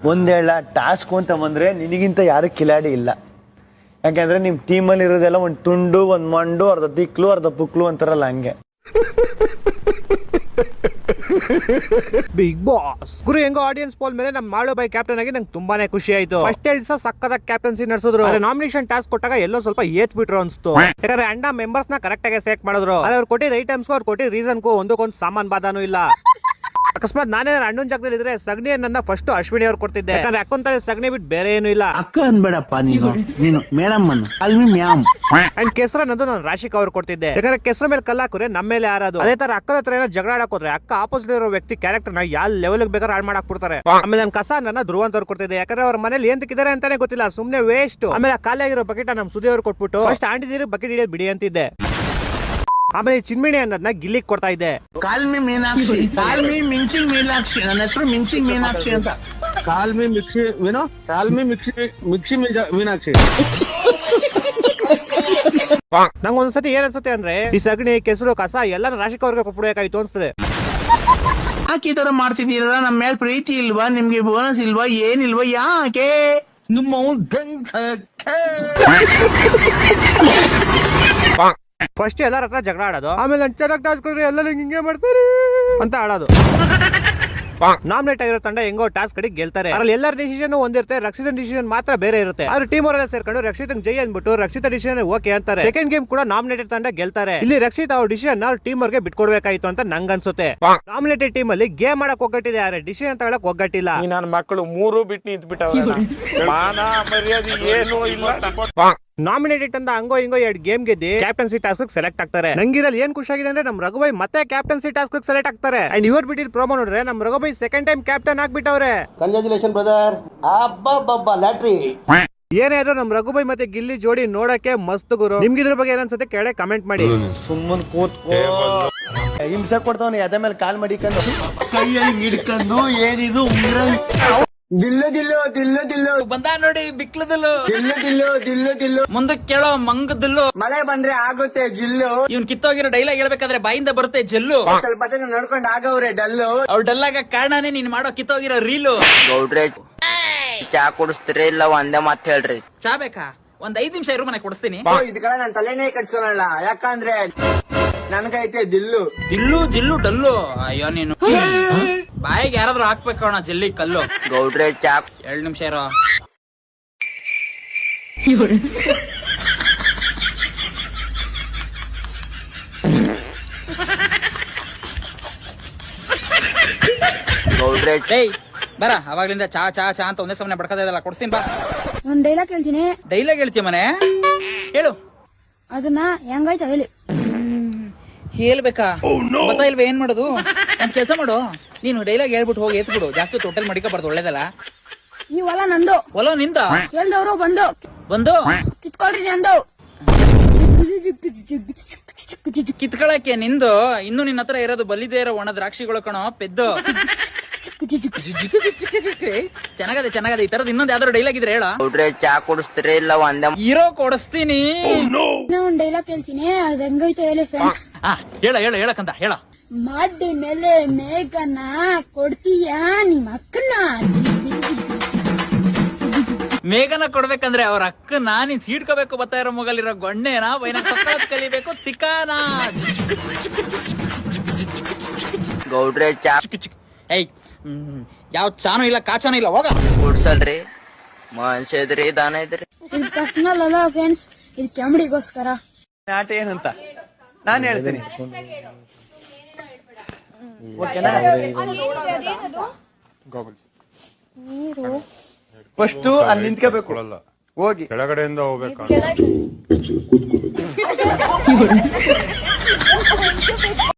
ಒಂದೇಳ task ಅಂತ ಬಂದ್ರೆ ನಿನಗಿಂತ ಯಾರು ಕಿಲಾಡಿ ಇಲ್ಲ. ಯಾಕೆಂದ್ರೆ ನಿಮ್ ಟೀಮಲ್ಲಿ ಇರೋದೆಲ್ಲ ಒಂದ್ ತುಂಡು, ಒಂದ್ ಮಂಡು, ಅರ್ಧ ತಿಕ್ಲು, ಅರ್ಧ ಪುಕ್ಲು ಅಂತಾರಲ್ಲ ಹಂಗೆ. ಬಿಗ್ ಬಾಸ್ ಗುರು ಹೆಂಗೋ ಆಡಿಯನ್ಸ್ ಪೋಲ್ ಮೇಲೆ ನಮ್ ಮಾಳು ಬೈ ಕ್ಯಾಪ್ಟನ್ ಆಗಿ ನಂಗೆ ತುಂಬಾನೇ ಖುಷಿ ಆಯ್ತು. ಫಸ್ಟ್ ದಿವಸ ಸಕ್ಕದ ಕ್ಯಾಪ್ಟನ್ಸಿ ನಡೆಸಿದ್ರು. ನಾಮಿನೇಷನ್ ಟಾಸ್ಕ್ ಕೊಟ್ಟಾಗ ಎಲ್ಲೋ ಸ್ವಲ್ಪ ಏತ್ ಬಿಟ್ರು ಅನ್ಸ್ತು. ಯಾಕಂದ್ರೆ ಅಂಡ ಮೆಂಬರ್ಸ್ ನ ಕರೆಕ್ಟ್ ಆಗಿ ಸೆಲೆಕ್ಟ್ ಮಾಡಿದ್ರು. ಅವ್ರು ಕೊಟ್ಟಿದ್ದ ಐಟಮ್ಸ್ ಅವ್ರು ಕೊಟ್ಟಿದ್ದ ರೀಸನ್ಗೂ ಒಂದಕ್ಕೊಂದು ಸಾಮಾನ್ ಬಾದಾನು ಇಲ್ಲ. ಅಕಸ್ಮಾತ್ ನಾನೇ ಅಣ್ಣನ ಜಾಗದಲ್ಲಿ ಇದ್ರೆ ಸಗಣಿ ನನ್ನ ಫಸ್ಟ್ ಅಶ್ವಿನಿ ಅವ್ರು ಕೊಡ್ತಿದ್ದೆ. ಯಾಕಂದ್ರೆ ಅಕ್ಕಂತಾರೆ ಸಗಣಿ ಬಿಟ್ಟು ಬೇರೆ ಏನು ಇಲ್ಲ. ಅಕ್ಕ ಅನ್ಬೇಡಪ್ಪ ನೀನು ಮೇಡಮ್ ಅಂಡ್ ಕೆಸರ ನಂದು ನಾನು ರಾಶಿಕ್ ಅವ್ರು ಕೊಡ್ತಿದ್ದೆ. ಯಾಕಂದ್ರೆ ಕೆಸರ ಮೇಲೆ ಕಲ್ಲ ಹಾಕಿದ್ರೆ ನಮ್ಮ ಮೇಲೆ ಯಾರದು. ಅದೇ ತರ ಅಕ್ಕನ ಹತ್ರ ಏನೋ ಜಗಳ ಆಡಕ್ ಹೋದ್ರೆ ಅಕ್ಕ ಆಪೋಸಿಟ್ ಇರೋ ವ್ಯಕ್ತಿ ಕ್ಯಾರೆಕ್ಟರ್ ನ ಯಾವ ಲೆವೆಲ್ ಬೇಕಾದ್ರೆ ಹಾಳು ಮಾಡಕ್ ಬಿಡ್ತಾರೆ. ಆಮೇಲೆ ನನ್ನ ಕಸ ನನ್ನ ಧ್ರುವ ಅಂತ ಅವ್ರು ಕೊಡ್ತಿದ್ದೆ. ಯಾಕಂದ್ರೆ ಅವ್ರ ಮನೇಲಿ ಏನ್ ತಿಕ್ಕಿದ್ದಾರೆ ಅಂತಾನೆ ಗೊತ್ತಿಲ್ಲ, ಸುಮ್ನೆ ವೇಸ್ಟ್. ಆಮೇಲೆ ಖಾಲಿ ಆಗಿರೋ ಬಕೆಟ್ ನಮ್ ಸುದಿ ಅವ್ರು ಕೊಟ್ಬಿಟ್ಟು ಫಸ್ಟ್ ಆಂಟಿದಿರಿ ಬಕೆಟ್ ಹಿಡಿಯೋದು ಬಿಡಿ ಅಂತಿದ್ದೆ. ಆಮೇಲೆ ಚಿನ್ಮಿಣಿ ಅನ್ನೋದನ್ನ ಗಿಲ್ಲಿಗ್ ಕೊಡ್ತಾ ಇದ್ದೆ. ಕಾಲ್ಮಿ ಮೀನಾಕ್ಷಿ, ಕಾಲ್ಮಿ ಮಿಂಚಿಂಗ್ ಮೀನಾಕ್ಷಿ, ನನ್ನ ಹೆಸರು ಮಿಂಚಿಂಗ್ ಮೀನಾಕ್ಷಿ ಅಂತ. ಕಾಲ್ಮಿ ಮಿಕ್ಸಿ ಮೀನೋ, ಕಾಲ್ಮಿ ಮಿಕ್ಸಿ ಮೀನಾಕ್ಷಿ. ನಂಗೆ ಒಂದ್ಸತಿ ಏನ್ ಅನ್ಸುತ್ತೆ ಅಂದ್ರೆ ಈ ಸಗಣಿ ಕೆಸರು ಕಸ ಎಲ್ಲ ರಾಶಿಕ್ ಅವ್ರಿಗೆ ಕೊಟ್ಬಿಡ್ಬೇಕಾಯ್ತು ಅನ್ಸ್ತದೆ. ಯಾಕೆ ಈ ತರ ಮಾಡ್ತಿದ್ದೀರ? ನಮ್ಮ ಮೇಲೆ ಪ್ರೀತಿ ಇಲ್ವಾ? ನಿಮ್ಗೆ ಬೋನಸ್ ಇಲ್ವಾ? ಏನಿಲ್ವಾ? ಯಾಕೆ? ಫಸ್ಟ್ ಎಲ್ಲರ ಹತ್ರ ಜಗಳ ಆಡೋದು, ಆಮೇಲೆ ಚೆನ್ನಾಗಿ ಟಾಸ್ಕ್ ಕೊಡ್ರಿ ಎಲ್ಲ ಹಿಂಗೆ ಮಾಡ್ತಾರೆ ಅಂತ ಆಡೋದು. ನಾಮಿನೇಟ್ ಆಗಿರೋ ತಂಡ ಹೆಂಗೋ ಟಾಸ್ಕ್ ಕಡೆ ಗೆಲ್ತಾರೆ. ಅದ್ರಲ್ಲಿ ಎಲ್ಲರ ಡಿಸಿಷನ್ ಒಂದಿರುತ್ತೆ, ರಕ್ಷಿತ ಡಿಸಿಷನ್ ಮಾತ್ರ ಬೇರೆ ಇರುತ್ತೆ. ಆದ್ರೆ ಟೀಮ್ ಅವರೆಲ್ಲ ಸೇರ್ಕೊಂಡು ರಕ್ಷಿತ ಜೈ ಅಂದ್ಬಿಟ್ಟು ರಕ್ಷಿತ ಡಿಸಿಷನ್ ಓಕೆ ಅಂತಾರೆ. ಸೆಕೆಂಡ್ ಗೇಮ್ ಕೂಡ ನಾಮಿನೇಟೆಡ್ ತಂಡ ಗೆಲ್ತಾರೆ. ಇಲ್ಲಿ ರಕ್ಷಿತ ಅವ್ರ ಡಿಸಿಷನ್ ಅವ್ರ ಟೀಮ್ ಅವ್ರಿಗೆ ಬಿಟ್ಕೊಡ್ಬೇಕಾಯ್ತು ಅಂತ ನಂಗೆ ಅನ್ಸುತ್ತೆ. ನಾಮಿನೇಟೆಡ್ ಟೀಮ್ ಅಲ್ಲಿ ಗೇಮ್ ಮಾಡಕ್ ಒಗ್ಗಟ್ಟಿದೆ, ಆದ್ರೆ ಡಿಸಿಷನ್ ತಗೊಳಕ್ ಒಗ್ಗಟ್ಟಿಲ್ಲ. ನನ್ನ ಮಕ್ಕಳು ಮೂರು ಬಿಟ್ಟು ನಿಂತ್ಬಿಟ್ಟವ್ರೆ. ಮಾನ ಮರ್ಯಾದೆ ಏನು ಇಲ್ಲ. ನಾಮಿನೇಟೆಡ್ ಅಂತ ಹಂಗೋ ಹಿಂಗೋ 2 ಗೇಮ್ ಗೆದ್ದಿ ಕ್ಯಾಪ್ಟನ್ಸಿ ಟಾಸ್ಕ್ ಸೆಲೆಕ್ಟ್ ಆಗ್ತಾರೆ. ನಂಗಿರಲ್ಲಿ ಏನ್ ಖುಷಿ ಆಗಿದೆ ಅಂದ್ರೆ ನಮ್ ರಘುಬೈ ಮತ್ತೆ ಕ್ಯಾಪ್ಟನ್ಸಿ ಟಾಸ್ಕ್ ಸೆಲೆಕ್ಟ್ ಆಗ್ತಾರೆ. ಅಂಡ್ ಇವ್ರು ಬಿಟ್ಟಿದ್ ಪ್ರೋಮೋ ನೋಡ್ರೆ ನಮ್ ರಘುಬೈ ಸೆಕೆಂಡ್ ಟೈಮ್ ಕ್ಯಾಪ್ಟನ್ ಆಗ್ಬಿಟ್ಟವ್ರೆ. Congratulation brother. ಅಬ್ಬಬ್ಬಬ್ಬ ಲ್ಯಾಟ್ರಿ. ಏನೇ ಆದ್ರೂ ನಮ್ ರಘುಬೈ ಮತ್ತೆ ಗಿಲ್ಲಿ ಜೋಡಿ ನೋಡಕ್ಕೆ ಮಸ್ತ್ ಗುರು. ನಿಮ್ಗೆ ಇದ್ರ ಬಗ್ಗೆ ಏನನ್ಸುತ್ತೆ ಕೇಳಿ ಕಮೆಂಟ್ ಮಾಡಿ. ಸುಮ್ಮನ್ ಕೂತ್ಕೋ, ಹಿಂಸೆ ಕೊಡ್ತಾವನು ಎದೆ ಮೇಲೆ ಕಾಲ್ ಮಡಿಕೊಂಡು ಕೈಯಲ್ಲಿ ಹಿಡ್ಕೊಂಡು ಏನಿದು ಉಂಗ್ರ ದಿಲ್ಲು ದಿಲ್ಲು ದಿಲ್ಲು ದಿಲ್ಲು ಬಂದ ನೋಡಿ ಬಿಕ್ಲು ದಿಲ್ಲು ದಿಲ್ಲು ದಿಲ್ಲು ದಿಲ್ಲು ದಿಲ್ಲು ಮುಂದಕ್ಕೆ ಕೇಳೋ ಮಂಗ ದಿಲ್ಲು. ಮಳೆ ಬಂದ್ರೆ ಆಗುತ್ತೆ ಜಿಲ್ಲು. ಇವ್ನ್ ಕಿತ್ತೋಗಿರೋ ಡೈಲಾಗ್ ಹೇಳ್ಬೇಕಾದ್ರೆ ಬಾಯಿಂದ ಬರುತ್ತೆ ಜಲ್ಲು. ಸ್ವಲ್ಪ ಜನ ನಡ್ಕೊಂಡು ಆಗವ್ರೆ ಡಲ್ಲು. ಅವ್ರು ಡಲ್ ಆಗ ಕಾರಣನೇ ನೀನ್ ಮಾಡೋ ಕಿತ್ತೋಗಿರೋ ರೀಲು. ಗೌಡ್ರೆ ಚಾ ಕುಡಿಸ್ತೀರಿ ಇಲ್ಲ ಒಂದೇ ಮಾತ್ ಹೇಳ್ರಿ? ಚಾ ಬೇಕಾ? ಒಂದ್ 5 ನಿಮಿಷ ಇರು, ಮನೆ ಕೊಡಿಸ್ತೀನಿ. ಇದಕ್ಕೆಲ್ಲ ನಾನ್ ತಲೆನೇ ಕಟ್ಸ್ಕೊಳಲ್ಲ, ಯಾಕಂದ್ರೆ ನನ್ಗೈತೆ ದಿಲ್ಲು. ದಿಲ್ಲು ಜಿಲ್ಲು ಡಲ್ಲು. ಅಯ್ಯೋ ನೀನು ಬಾಯಿಗೆ ಯಾರಾದ್ರೂ ಹಾಕ್ಬೇಕು ಜಲ್ಲಿ ಕಲ್ಲು. ಗೌಡ್ರೆ ಚಾ 2 ನಿಮಿಷ ಇರೋ. ಗೌಡ್ರೆ ಏಯ್ ಬರ, ಅವಾಗ್ಲಿಂದ ಚಾ ಚಾ ಚಾ ಅಂತ ಒಂದೇ ಸಮನೆ ಬಡ್ಕದ ಇದಲ್ಲ, ಕೊಡ್ತೀನಿ ಬಾ. ಒಂದ್ ಡೈಲಾಗ್ ಹೇಳ್ತೀನಿ. ಡೈಲಾಗ್ ಹೇಳ್ತೀಯ ಮನೆ? ಹೇಳು. ಅದನ್ನ ಹೆಂಗಾಯ್ತು ಹೇಳಿ. ಹೇಳ್ಬೇಕಾ? ಗೊತ್ತಾ ಇಲ್ವಾ ಏನ್ ಮಾಡೋದು? ಒಂದ್ ಕೆಲ್ಸ ಮಾಡು, ನೀನು ಡೈಲಾಗ್ ಹೇಳ್ಬಿಟ್ಟು ಹೋಗಿ ಎತ್ಬಿಡು. ಜಾಸ್ತಿ ಟೋಟಲ್ ಮಡಿಕಬಾರ್ದು, ಒಳ್ಳೇದಲ್ಲ. ಈ ಹೊಲ ನಂದು, ಹೊಲ ನಿಂದ. ಎಲ್ದವ್ರು ಬಂದು ಬಂದು ಕಿತ್ಕೊಳ್ರಿ ನಂದು. ಕಿತ್ಕೊಳಕ್ಕೆ ನಿಂದು. ಇನ್ನು ನಿನ್ನ ಹತ್ರ ಇರೋದು ಬಲ್ಲಿದೇ ಇರೋ ಒಣ ದ್ರಾಕ್ಷಿಗಳು ಕಣೋ ಪೆದ್ದು. ಚೆನ್ನಾಗದೆ ಚೆನ್ನಾಗದೆ. ಈ ತರದ್ ಇನ್ನೊಂದ್ ಯಾವ್ದಾದ್ರು ಡೈಲಾಗ್ ಇದ್ರೆ ಹೇಳ. ಗೌಡ್ರೆ ಚಾ ಕುಡಿಸ್ತೀರಿ ಇಲ್ಲ ಒಂದೇ? ಇರೋ ಕೊಡಿಸ್ತೀನಿ. ಒಂದ್ ಡೈಲಾಗ್ ಹೇಳ್ತೀನಿ, ಅದ್ ಹೆಂಗಾಯ್ತು ಹೇಳಿ ಫ್ರೆಂಡ್ಸ್. ಹೇಳ ಹೇಳ ಹೇಳಕಂತ ಹೇಳ. ಮಾಡಿ ಮೇಲೆ ಮೇಘನ ಕೊಡ್ತೀಯಾ ನಿಮ್ಮ ಅಕ್ಕನ? ಮೇಘನ ಕೊಡ್ಬೇಕಂದ್ರೆ ಅವ್ರ ಅಕ್ಕನ ನೀನ್ ಸೀಡ್ಕೋಬೇಕು. ಬರ್ತಾ ಇರೋ ಮೊಗಲಿರೋ ಗೊಣ್ಣೆನ ಬೈನ ಕಲಿಬೇಕು ತಿಕ್ಕಾನ. ಗೌಡ್ರೆ ಚಾ ಏಯ್ ಯಾವ ಚಾನು ಇಲ್ಲ ಕಾಚಾನು ಇಲ್ಲ, ಹೋಗ. ಕುಡ್ಸಲ್ರಿ? ಮನುಷ್ಯ ಇದ್ರಿ ದಾನ ಇದ್ರಿ? ಇದು ಪರ್ಸನಲ್ ಅಲ್ಲ ಫ್ರೆಂಡ್ಸ್, ಇದು ಕಾಮಿಡಿಗೋಸ್ಕರ. ಆಟ ಏನಂತ ನಾನು ಹೇಳ್ತೀನಿ, ಓಕೆನಾ? ಫಸ್ಟ್ ಅಲ್ಲಿ ನಿಂತ್ಕೋಬೇಕು, ಹೋಗಿ ಕೆಳಗಡೆಯಿಂದ ಹೋಗ್ಬೇಕು.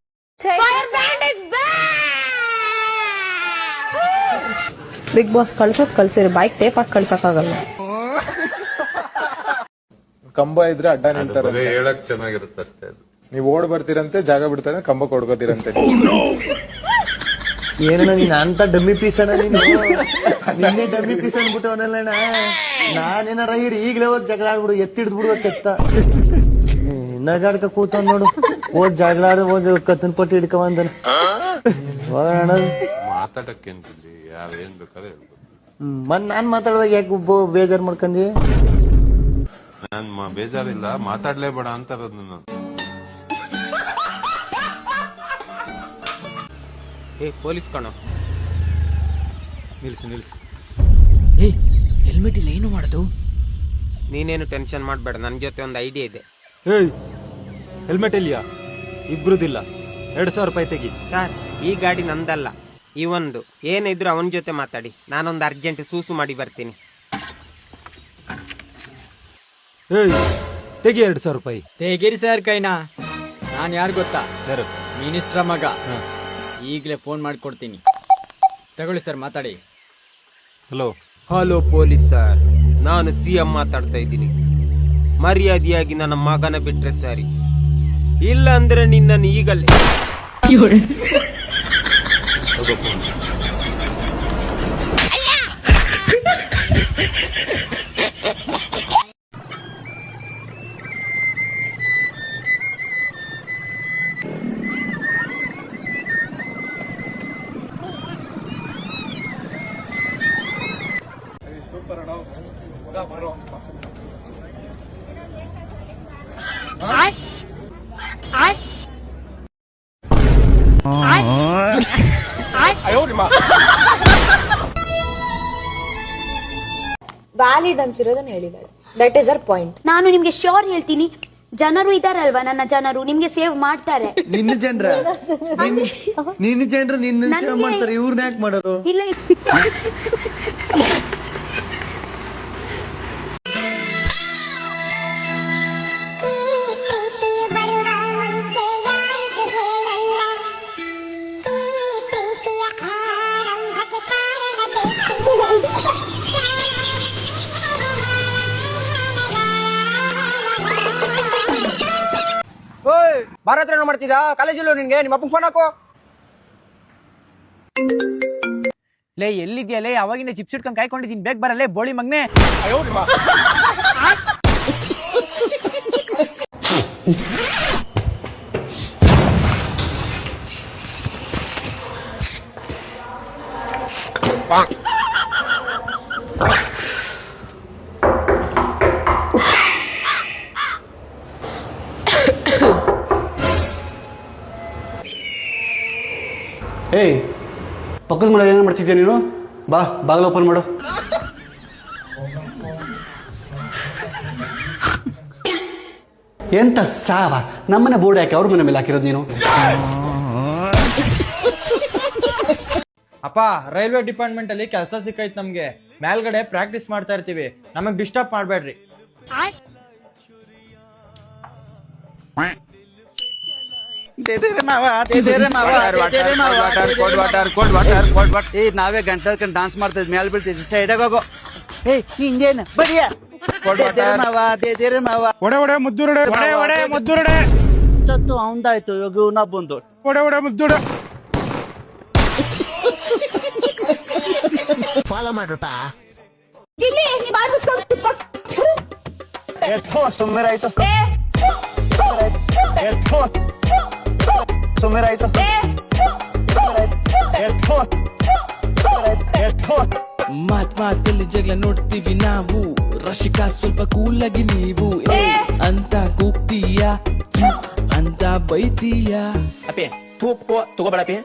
ಬಿಗ್ ಬಾಸ್ ಕಳ್ಸಿರಿ, ಬೈಕ್ ಟೇಪ್ ಹಾಕಿ ಕಳ್ಸಕ್ಕಾಗಲ್ಲ. ಕಂಬ ಇದ್ರೆ ಅಡ್ಡ ನಿಂತಾರೆ, ಹೇಳಕ್ ಚೆನ್ನಾಗಿರುತ್ತೆ ಅಷ್ಟೇ. ನೀವ್ ಓಡ್ ಬರ್ತೀರಂತೆ, ಜಾಗ ಬಿಡ್ತಾನೆ, ಕಂಬ ಕೊಡ್ಕೋತೀರಂತೆ. ಏನಣ್ಣ ನೀನ್ ಅಂತ ಡಮ್ಮಿ ಪೀಸ್ ಅಣ್ಣ ನೀನು. ನಿನ್ನೆ ಡಮ್ಮಿ ಪೀಸ್ ಅನ್ಬಿಟ್ಟು ಅವನಲ್ಲಣ್ಣ. ನಾನೇನಾರ ಈಗಲೇ ಹೋಗಿ ಜಗಳ ಆಡ್ಬಿಡು, ಎತ್ತಿಡ್ದು ಬಿಡುವ ಕೆತ್ತ. ನಗಾಡ್ಕ ಕೂತ ನೋಡು, ಹೋದ್ ಜಗಳ ಆಡ ಹೋದ್ ಕತ್ತನ್ ಪಟ್ಟಿ ಹಿಡ್ಕೊಂಬಂದನ. ಹೋಗೋಣ ಮಾತಾಡಕ್ಕೆ ಯಾವೇನ್ ಬೇಕಾದ್ರೆ ಹೇಳ್ಬೋದು. ಮತ್ ನಾನ್ ಮಾತಾಡುವಾಗ ಯಾಕೆ ಬೇಜಾರ್ ಮಾಡ್ಕೊಂಡಿ? ನಾನ್ ಬೇಜಾರಿಲ್ಲ, ಮಾತಾಡ್ಲೇಬೇಡ ಅಂತ ಇರೋದು ನಾನು. ಏ ಪೊಲೀಸ್ ಕಣೋ, ನಿಲ್ಸು. ಏ ಹೆಲ್ಮೆಟ್ ಇಲ್ಲ, ಏನು ಮಾಡೋದು? ನೀನೇನು ಟೆನ್ಷನ್ ಮಾಡಬೇಡ, ನನ್ನ ಜೊತೆ ಒಂದು ಐಡಿಯಾ ಇದೆ. ಏಯ್ ಹೆಲ್ಮೆಟ್ ಇಲ್ಲಿಯಾ? ಇಬ್ರುದಿಲ್ಲ, 2,000 ರೂಪಾಯಿ ತೆಗಿ. ಸರ್, ಈ ಗಾಡಿ ನಂದಲ್ಲ, ಇವಂದು. ಏನಿದ್ರು ಅವನ ಜೊತೆ ಮಾತಾಡಿ, ನಾನೊಂದು ಅರ್ಜೆಂಟ್ ಸೂಸು ಮಾಡಿ ಬರ್ತೀನಿ. ಏಯ್ ತೆಗಿ 2,000 ರೂಪಾಯಿ. ತೆಗೀರಿ ಸರ್ ಕೈನಾ. ನಾನ್ ಯಾರು ಗೊತ್ತಾ? ಯಾರು? ಮಿನಿಸ್ಟ್ರ ಮಗ. ಈಗಲೇ ಫೋನ್ ಮಾಡ್ಕೊಡ್ತೀನಿ, ತಗೊಳ್ಳಿ ಸರ್, ಮಾತಾಡಿ. ಹಲೋ ಪೊಲೀಸ್ ಸರ್, ನಾನು CM ಮಾತಾಡ್ತಾ ಇದ್ದೀನಿ. ಮರ್ಯಾದೆಯಾಗಿ ನನ್ನ ಮಗನ ಬಿಟ್ರೆ ಸರಿ, ಇಲ್ಲ ಅಂದ್ರೆ ನಿನ್ನನ್ನು ಈಗಲೇ ವ್ಯಾಲಿಡ್ ಅನ್ಸಿರೋದನ್ನ ಹೇಳಿದಾಳೆ. That is our point. ನಾನು ನಿಮ್ಗೆ ಶ್ಯೋರ್ ಹೇಳ್ತೀನಿ, ಜನರು ಇದಾರಲ್ವಾ, ನನ್ನ ಜನರು ನಿಮ್ಗೆ ಸೇವ್ ಮಾಡ್ತಾರೆ. ನಿನ್ನ ಜನರು ನಿನ್ನ ಸೇವ್ ಮಾಡ್ತಾರೆ, ಇವ್ರನ್ನ ಯಾಕೆ ಮಾಡೋರು? ಇಲ್ಲ ಭಾರತ ಏನು ಮಾಡ್ತಿದ್ದ? ಕಾಲೇಜಲ್ಲೂ ನಿನ್ಗೆ ನಿಮ್ಮ ಅಪ್ಪ ಫೋನ್ ಹಾಕೋ. ಲೇ ಎಲ್ಲಿದ್ಯಾ ಲೇ? ಅವಾಗಿಂದ ಚಿಪ್ಸ್ ಇಟ್ಕೊಂಡು ಕಾಯ್ಕೊಂಡಿದ್ದೀನಿ, ಬೇಗ ಬರಲೇ ಬೋಳಿ ಮಗ್ನೆ. ಏಯ್, ಪಕ್ಕದ ಮನೆ ಏನೇನು ಮಾಡ್ತಿದ್ಯಾ ನೀನು? ಬಾ, ಬಾಗಿಲು ಓಪನ್ ಮಾಡು. ಎಂತ ಸಾವ, ನಮ್ಮನೆ ಬೋರ್ಡ್ ಯಾಕೆ ಅವ್ರ ಮನೆ ಮೇಲೆ ಹಾಕಿರೋದು ನೀನು? ಅಪ್ಪ, ರೈಲ್ವೆ ಡಿಪಾರ್ಟ್ಮೆಂಟ್ ಅಲ್ಲಿ ಕೆಲಸ ಸಿಕ್ಕೈತ್ ನಮ್ಗೆ. ಮೇಲ್ಗಡೆ ಪ್ರಾಕ್ಟೀಸ್ ಮಾಡ್ತಾ ಇರ್ತೀವಿ, ನಮಗ್ ಡಿಸ್ಟರ್ಬ್ ಮಾಡ್ಬೇಡ್ರಿ. ನಾವೇ ಗಂಟೆ ಡಾನ್ಸ್ ಮಾಡ್ತಾ ಇದ್ವಿ, ಮೇಲೆ ಬೀಳ್ತಿದ್ವಿ, ಸೈಡಾಗ ಹೋಗೋ. ಏಯ್ ಹಿಂಗೇನು ಬಡಿಯ ಇಷ್ಟೊತ್ತು ಅವಂದಾಯ್ತು, ಇವಾಗ ಇವನ ಬಂದು ಫಾಲೋ ಮಾಡ್ರಪ್ಪ. ಸುಮ್ಮನೆ ಮಾತಲ್ಲಿ ಜಗಳ ನೋಡ್ತೀವಿ ನಾವು, ರಶಿಕಾ ಸ್ವಲ್ಪ ಕೂಲಾಗಿ ನೀವು ಅಂತ ಕೂಗ್ತೀಯಾ ಅಂತ ಬೈತೀಯಾ. ಅಪ್ಪಿ ತಗೋಬೇಡಪ್ಪಿ.